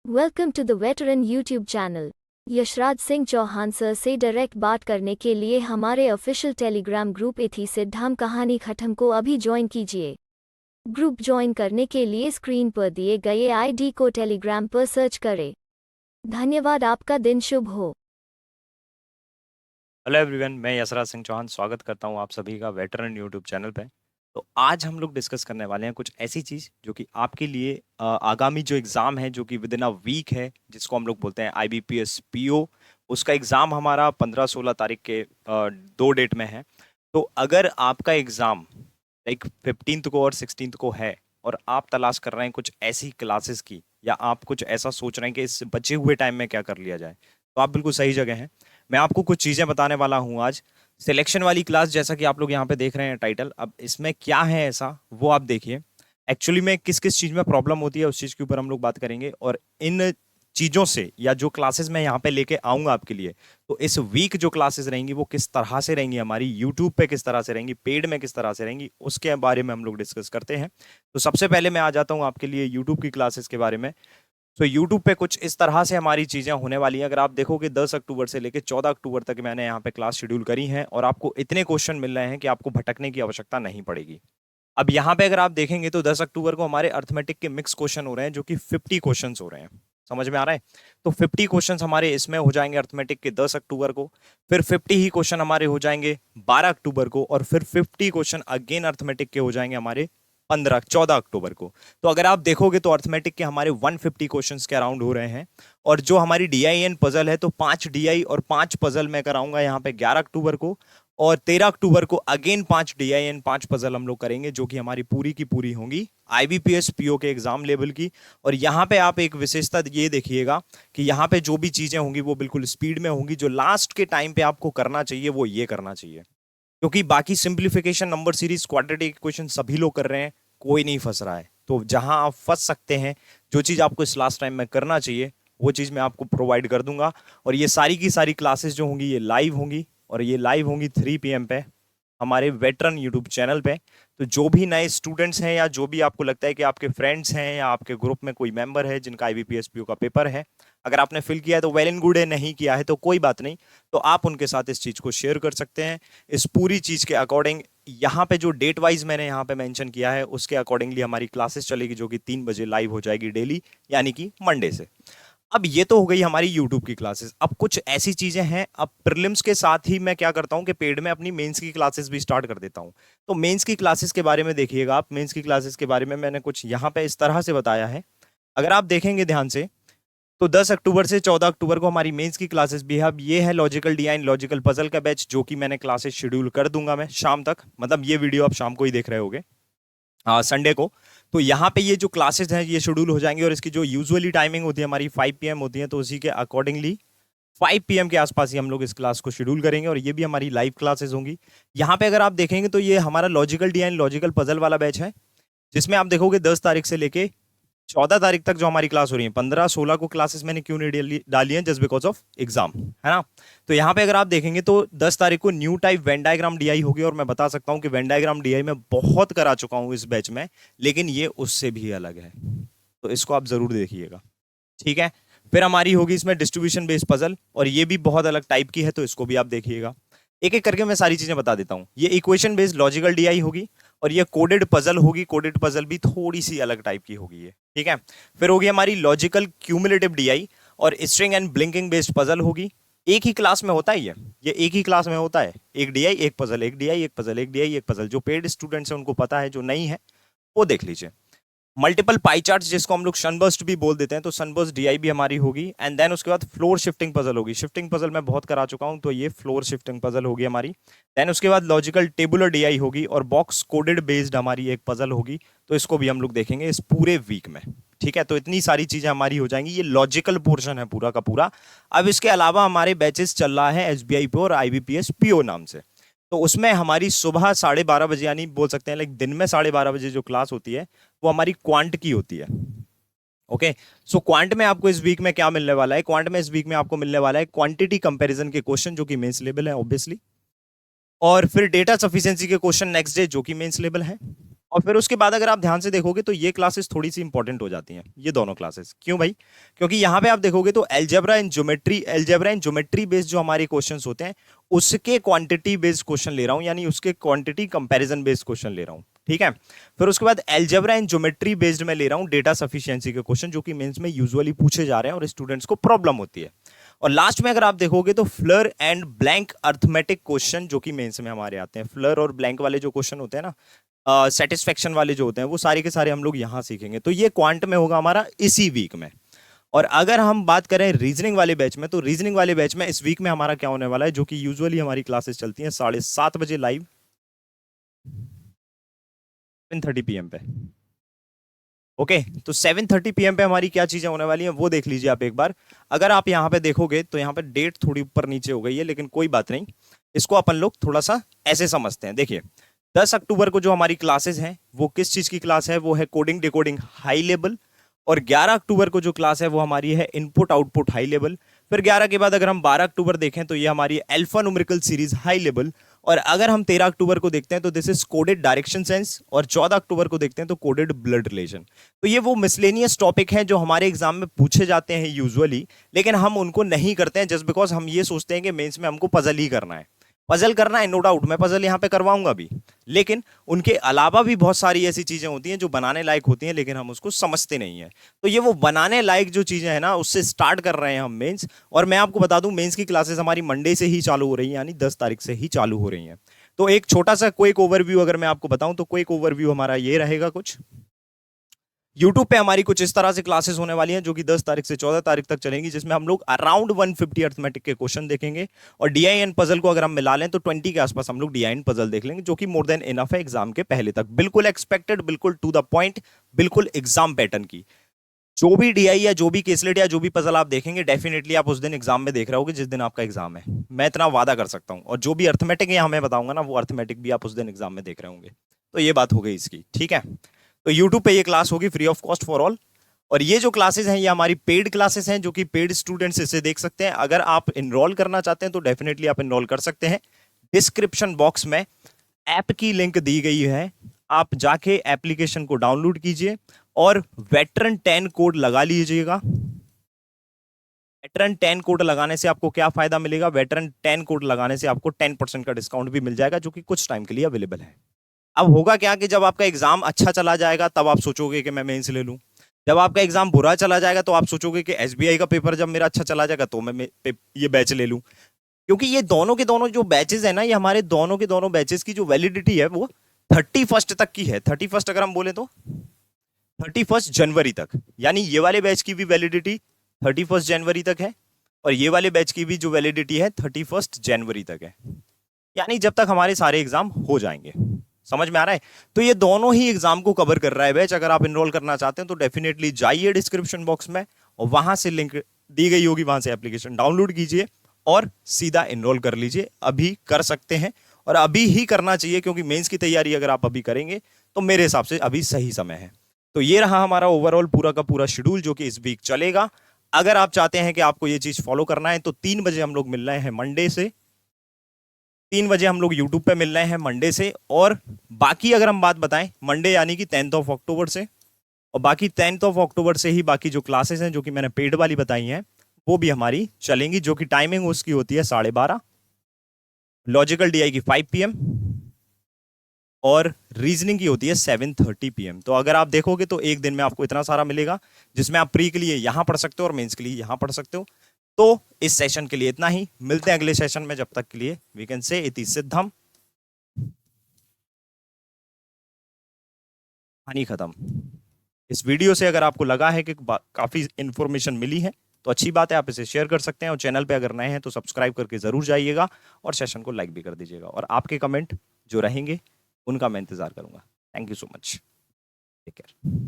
Welcome to the veteran YouTube channel. Yashraj Singh Chauhan sir से direct बात करने के लिए हमारे ऑफिशियल टेलीग्राम ग्रुप इथी सिद्धाम कहानी खत्म को अभी ज्वाइन कीजिए। ग्रुप ज्वाइन करने के लिए स्क्रीन पर दिए गए आईडी को टेलीग्राम पर सर्च करें। धन्यवाद, आपका दिन शुभ हो। हेलो एवरीवन, मैं यशराज सिंह चौहान स्वागत करता हूं आप सभी का वेटरन यूट्यूब चैनल पे। तो आज हम लोग डिस्कस करने वाले हैं कुछ ऐसी चीज़ जो कि आपके लिए आगामी जो एग्ज़ाम है जो कि विद इन अ वीक है, जिसको हम लोग बोलते हैं आईबीपीएस पीओ। उसका एग्ज़ाम हमारा 15-16 तारीख के दो डेट में है। तो अगर आपका एग्ज़ाम लाइक 15th को और 16th को है और आप तलाश कर रहे हैं कुछ ऐसी क्लासेस की, या आप कुछ ऐसा सोच रहे हैं कि इस बचे हुए टाइम में क्या कर लिया जाए, तो आप बिल्कुल सही जगह हैं। मैं आपको कुछ चीज़ें बताने वाला हूँ आज। सिलेक्शन वाली क्लास, जैसा कि आप लोग यहाँ पे देख रहे हैं टाइटल, अब इसमें क्या है ऐसा वो आप देखिए। एक्चुअली में किस किस चीज़ में प्रॉब्लम होती है उस चीज़ के ऊपर हम लोग बात करेंगे, और इन चीज़ों से या जो क्लासेस मैं यहाँ पे लेके आऊँगा आपके लिए, तो इस वीक जो क्लासेस रहेंगी वो किस तरह से रहेंगी, हमारी यूट्यूब पे किस तरह से रहेंगी, पेड में किस तरह से रहेंगी, उसके बारे में हम लोग डिस्कस करते हैं। तो सबसे पहले मैं आ जाता हूँ आपके लिए यूट्यूब की क्लासेस के बारे में। तो यूट्यूब पे कुछ इस तरह से हमारी चीज़ें होने वाली हैं। अगर आप देखोगे 10 अक्टूबर से लेकर 14 अक्टूबर तक मैंने यहाँ पे क्लास शेड्यूल करी है, और आपको इतने क्वेश्चन मिल रहे हैं कि आपको भटकने की आवश्यकता नहीं पड़ेगी। अब यहाँ पे अगर आप देखेंगे तो 10 अक्टूबर को हमारे अर्थमेटिक के मिक्स क्वेश्चन हो रहे हैं, जो कि 50 क्वेश्चन हो रहे हैं। समझ में आ रहा है? तो 50 क्वेश्चन हमारे इसमें हो जाएंगे अर्थमेटिक के 10 अक्टूबर को। फिर 50 ही क्वेश्चन हमारे हो जाएंगे 12 अक्टूबर को, और फिर 50 क्वेश्चन अगेन अर्थमेटिक के हो जाएंगे हमारे 14 अक्टूबर को। तो अगर आप देखोगे तो अर्थमेटिक के हमारे 150 क्वेश्चंस के अराउंड हो रहे हैं। और जो हमारी डीआईएन पजल है, तो 5 डीआई और 5 पजल मैं कराऊंगा यहाँ पे 11 अक्टूबर को, और 13 अक्टूबर को अगेन 5 डीआईएन 5 पजल हम लोग करेंगे, जो कि हमारी पूरी की पूरी होंगी आईबीपीएस पीओ के एग्जाम लेवल की। और यहाँ पे आप एक विशेषता ये देखिएगा कि यहाँ पे जो भी चीजें होंगी वो बिल्कुल स्पीड में होंगी। जो लास्ट के टाइम पे आपको करना चाहिए वो ये करना चाहिए, क्योंकि बाकी simplification, number series, quadratic equation सभी लोग कर रहे हैं, कोई नहीं फंस रहा है। तो जहां आप फंस सकते हैं, जो चीज़ आपको इस लास्ट टाइम में करना चाहिए वो चीज़ मैं आपको प्रोवाइड कर दूंगा। और ये सारी की सारी क्लासेस जो होंगी ये लाइव होंगी, और ये लाइव होंगी 3 PM पे हमारे वेटरन यूट्यूब चैनल पे। तो जो भी नए स्टूडेंट्स हैं, या जो भी आपको लगता है कि आपके फ्रेंड्स हैं या आपके ग्रुप में कोई मेंबर है जिनका आईबीपीएस पीओ का पेपर है, अगर आपने फिल किया है तो वेल एंड गुड है, नहीं किया है तो कोई बात नहीं। तो आप उनके साथ इस चीज़ को शेयर कर सकते हैं। इस पूरी चीज़ के अकॉर्डिंग यहाँ पे जो डेट वाइज मैंने यहाँ पे मेंशन किया है उसके अकॉर्डिंगली हमारी क्लासेस चलेगी, जो कि 3 बजे लाइव हो जाएगी डेली, यानी कि मंडे से। अब ये तो हो गई हमारी यूट्यूब की क्लासेस। अब कुछ ऐसी चीजें हैं, अब प्रीलिम्स के साथ ही मैं क्या करता हूं कि पेड में अपनी मेंस की क्लासेस भी स्टार्ट कर देता हूं। तो मेंस की क्लासेस के बारे में देखिएगा आप। मेंस की क्लासेस के बारे में मैंने कुछ यहाँ पे इस तरह से बताया है, अगर आप देखेंगे ध्यान से, तो 10 अक्टूबर से 14 अक्टूबर को हमारी मेंस की क्लासेस भी है। अब ये है लॉजिकल डिजाइन, लॉजिकल पजल का बैच, जो कि मैंने क्लासेस शेड्यूल कर दूंगा मैं शाम तक। मतलब ये वीडियो आप शाम को ही देख रहे होगे, संडे को। तो यहाँ पे ये जो क्लासेस हैं ये शेड्यूल हो जाएंगे, और इसकी जो यूजुअली टाइमिंग होती है हमारी 5 PM होती है, तो उसी के अकॉर्डिंगली 5 PM के आसपास ही हम लोग इस क्लास को शेड्यूल करेंगे, और ये भी हमारी लाइव क्लासेस होंगी। यहाँ पे अगर आप देखेंगे तो ये हमारा लॉजिकल डिजाइन, लॉजिकल पजल वाला बैच है, जिसमें आप देखोगे 10 तारीख से लेके 14 तारीख तक जो हमारी क्लास हो रही है। 15-16 को क्लासेस मैंने क्यों नहीं डाली हैं, जस्ट बिकॉज ऑफ एग्जाम, है ना। तो यहाँ पे अगर आप देखेंगे तो 10 तारीख को new type Venn diagram DI होगी, और मैं बता सकता हूँ कि वेन डायग्राम डीआई में बहुत करा चुका हूँ इस बैच में, लेकिन ये उससे भी अलग है, तो इसको आप जरूर देखिएगा, ठीक है। फिर हमारी होगी इसमें डिस्ट्रीब्यूशन बेस्ड पजल, और ये भी बहुत अलग टाइप की है, तो इसको भी आप देखिएगा। एक एक करके मैं सारी चीजें बता देता हूं। ये इक्वेशन बेस्ड लॉजिकल डीआई होगी, और ये कोडेड पजल होगी। कोडेड पजल भी थोड़ी सी अलग टाइप की होगी ये, ठीक है। फिर होगी हमारी लॉजिकल क्यूमुलेटिव डीआई, और string and blinking based puzzle होगी। एक ही क्लास में होता है ये एक ही क्लास में होता है। एक डीआई एक पजल, एक डीआई एक पजल, एक डीआई एक पजल। जो पेड स्टूडेंट्स हैं उनको पता है, जो नहीं है वो देख लीजिए। मल्टीपल पाई चार्ट्स, जिसको हम लोग सनबर्स्ट भी बोल देते हैं, तो सनबर्स्ट डीआई भी हमारी होगी। एंड देन उसके बाद फ्लोर शिफ्टिंग पजल होगी। शिफ्टिंग पजल मैं बहुत करा चुका हूं, तो ये फ्लोर शिफ्टिंग पजल होगी हमारी। देन उसके बाद लॉजिकल टेबुलर डीआई होगी, और बॉक्स कोडेड बेस्ड हमारी एक पजल होगी। तो इसको भी हम लोग देखेंगे इस पूरे वीक में, ठीक है। तो इतनी सारी चीजें हमारी हो जाएंगी। ये लॉजिकल पोर्शन है पूरा का पूरा। अब इसके अलावा हमारे बैचेस चल रहा है एसबीआई पे और आईबीपीएस पीओ नाम से। तो उसमें हमारी सुबह 12:30 बजे, यानी बोल सकते हैं लाइक दिन में 12:30 बजे जो क्लास होती है वो हमारी क्वांट की होती है। ओके, सो क्वांट में आपको इस वीक में क्या मिलने वाला है? क्वांट में इस वीक में आपको मिलने वाला है क्वांटिटी कंपैरिजन के क्वेश्चन, जो कि मेंस लेवल है ऑब्वियसली। और फिर डेटा सफिशिएंसी के क्वेश्चन नेक्स्ट डे, जो कि मेंस लेवल है। और फिर उसके बाद अगर आप ध्यान से देखोगे तो ये क्लासेस थोड़ी सी इंपॉर्टेंट हो जाती हैं, ये दोनों क्लासेस। क्यों भाई? क्योंकि यहाँ पे आप देखोगे तो एल्जेब्रा एंड ज्योमेट्री बेस्ड जो हमारे क्वेश्चंस होते हैं उसके क्वांटिटी बेस्ड क्वेश्चन ले रहा हूँ, यानी उसके क्वांटिटी कंपैरिजन बेस्ड क्वेश्चन ले रहा हूँ, ठीक है। फिर उसके बाद एल्जेब्रा एंड ज्योमेट्री बेस्ड में ले रहा हूँ डेटा सफिशिएंसी के क्वेश्चन, जो कि मेंस में यूजुअली पूछे जा रहे हैं और स्टूडेंट्स को प्रॉब्लम होती है। और लास्ट में अगर आप देखोगे तो flower and blank arithmetic question जो कि मेंस में हमारे आते हैं। फ्लर और ब्लैंक वाले जो क्वेश्चन होते हैं ना, सेटिस्फेक्शन वाले जो होते हैं, वो सारे के सारे हम लोग यहाँ सीखेंगे। तो ये क्वांट में होगा हमारा इसी वीक में। और अगर हम बात करें रीजनिंग वाले बैच में, तो रीजनिंग वाले बैच में इस वीक में हमारा क्या होने वाला है, जो कि यूजुअली हमारी क्लासेस चलती हैं 7:30 बजे लाइव, 7:30 PM पे। ओके, तो 7:30 PM पे हमारी क्या चीजें होने वाली हैं वो देख लीजिए आप एक बार। अगर आप यहाँ पे देखोगे तो यहाँ पे डेट थोड़ी ऊपर नीचे हो गई है, लेकिन कोई बात नहीं, इसको अपन लोग थोड़ा सा ऐसे समझते हैं। देखिए 10 अक्टूबर को जो हमारी क्लासेस हैं वो किस चीज की क्लास है, वो है कोडिंग डिकोडिंग हाई लेवल। और 11 अक्टूबर को जो क्लास है वो हमारी है इनपुट आउटपुट हाई लेवल। फिर 11 के बाद अगर हम 12 अक्टूबर देखें तो ये हमारी alpha numerical series high level. और अगर हम 13 अक्टूबर को देखते हैं तो this is coded direction sense. और 14 अक्टूबर को देखते हैं तो कोडेड ब्लड रिलेशन। तो ये वो मिसलेनियस टॉपिक हैं जो हमारे एग्जाम में पूछे जाते हैं यूजुअली, लेकिन हम उनको नहीं करते हैं जस्ट बिकॉज हम ये सोचते हैं कि मेंस में हमको पजल ही करना है। पजल करना है, नो डाउट, मैं पजल यहाँ पे करवाऊंगा भी, लेकिन उनके अलावा भी बहुत सारी ऐसी चीजें होती हैं जो बनाने लायक होती हैं, लेकिन हम उसको समझते नहीं है। तो ये वो बनाने लायक जो चीजें हैं ना, उससे स्टार्ट कर रहे हैं हम मेंस। और मैं आपको बता दूं मेंस की क्लासेस हमारी मंडे से ही चालू हो रही हैं, यानी 10 तारीख से ही चालू हो रही हैं। तो एक छोटा सा क्विक ओवरव्यू अगर मैं आपको बताऊं तो क्विक ओवरव्यू हमारा ये रहेगा कुछ। यूट्यूब पे हमारी कुछ इस तरह से क्लासेस होने वाली हैं जो कि 10 तारीख से 14 तारीख तक चलेंगी, जिसमें हम लोग अराउंड 150 अर्थमेटिक के क्वेश्चन देखेंगे। और डीआईएन पजल को अगर हम मिला लें तो 20 के आसपास हम लोग डीआईएन पजल देख लेंगे, जो कि मोर देन इनफ है एग्जाम के पहले तक। बिल्कुल एक्सपेक्टेड, बिल्कुल टू द पॉइंट, बिल्कुल एग्जाम पैटर्न की। जो भी डीआई या जो भी केसलेट या जो भी पजल आप देखेंगे, डेफिनेटली आप उस दिन एग्जाम में देख रहे होगे जिस दिन आपका एग्जाम है, मैं इतना वादा कर सकता हूं। और जो भी अर्थमेटिक यहाँ मैं बताऊंगा ना, वो अर्थमेटिक भी आप उस दिन एग्जाम में देख रहे होंगे। तो ये बात हो गई इसकी, ठीक है। तो यूट्यूब पे ये क्लास होगी free of cost for all. और ये जो क्लासेस हैं ये हमारी पेड क्लासेस हैं, जो कि पेड स्टूडेंट्स इसे देख सकते हैं। अगर आप इनरोल करना चाहते हैं तो डेफिनेटली आप इनरोल कर सकते हैं। डिस्क्रिप्शन बॉक्स में ऐप की लिंक दी गई है, आप जाके एप्लीकेशन को डाउनलोड कीजिए और वेटरन 10 कोड लगा लीजिएगा। वेटरन 10 कोड लगाने से आपको क्या फायदा मिलेगा? वेटरन 10 कोड लगाने से आपको 10% का डिस्काउंट भी मिल जाएगा, जो कि कुछ टाइम के लिए अवेलेबल है। अब होगा क्या कि जब आपका एग्जाम अच्छा चला जाएगा तब आप सोचोगे कि मैं मेंस ले लूं। जब आपका एग्जाम बुरा चला जाएगा तो आप सोचोगे कि एसबीआई का पेपर जब मेरा अच्छा चला जाएगा तो मैं ये बैच ले लूं। क्योंकि ये दोनों के दोनों जो बैचेस है ना, ये हमारे दोनों के दोनों बैचेस की जो वैलिडिटी है वो 31 तक की है। 31 अगर हम बोले तो 31 जनवरी तक, यानी ये वाले बैच की भी वैलिडिटी 31 जनवरी तक है और ये वाले बैच की भी जो वैलिडिटी है 31 जनवरी तक है, यानी जब तक हमारे सारे एग्जाम हो जाएंगे। समझ में आ रहा है? तो ये दोनों ही एग्जाम को कवर कर रहा है बैच। अगर आप इनरोल करना चाहते हैं तो डेफिनेटली जाइए डिस्क्रिप्शन बॉक्स में और वहां से लिंक दी गई होगी, वहां से एप्लीकेशन डाउनलोड कीजिए और सीधा इनरोल कर लीजिए। अभी कर सकते हैं और अभी ही करना चाहिए, क्योंकि मेंस की तैयारी अगर आप अभी करेंगे तो मेरे हिसाब से अभी सही समय है। तो ये रहा हमारा ओवरऑल पूरा का पूरा शेड्यूल जो कि इस वीक चलेगा। अगर आप चाहते हैं कि आपको ये चीज फॉलो करना है तो 3 बजे हम लोग मिल रहे हैं मंडे से, 3 बजे हम लोग यूट्यूब पे मिल रहे हैं मंडे से। और बाकी अगर हम बात बताएं, मंडे यानी कि 10 अक्टूबर से, और बाकी 10 अक्टूबर से ही बाकी जो क्लासेस हैं जो कि मैंने पेड वाली बताई हैं वो भी हमारी चलेंगी, जो कि टाइमिंग उसकी होती है 12:30, लॉजिकल डीआई की 5 PM और रीजनिंग की होती है 7:30 PM। तो अगर आप देखोगे तो एक दिन में आपको इतना सारा मिलेगा, जिसमें आप प्री के लिए यहां पढ़ सकते हो और मेंस के लिए यहां पढ़ सकते हो। तो इस सेशन के लिए इतना ही, मिलते हैं अगले सेशन में। जब तक के लिए वी कैन से इति सिद्धम, कहानी खत्म। इस वीडियो से अगर आपको लगा है कि काफी इंफॉर्मेशन मिली है तो अच्छी बात है, आप इसे शेयर कर सकते हैं। और चैनल पे अगर नए हैं तो सब्सक्राइब करके जरूर जाइएगा और सेशन को लाइक भी कर दीजिएगा। और आपके कमेंट जो रहेंगे उनका मैं इंतजार करूंगा। Thank you so much, take care.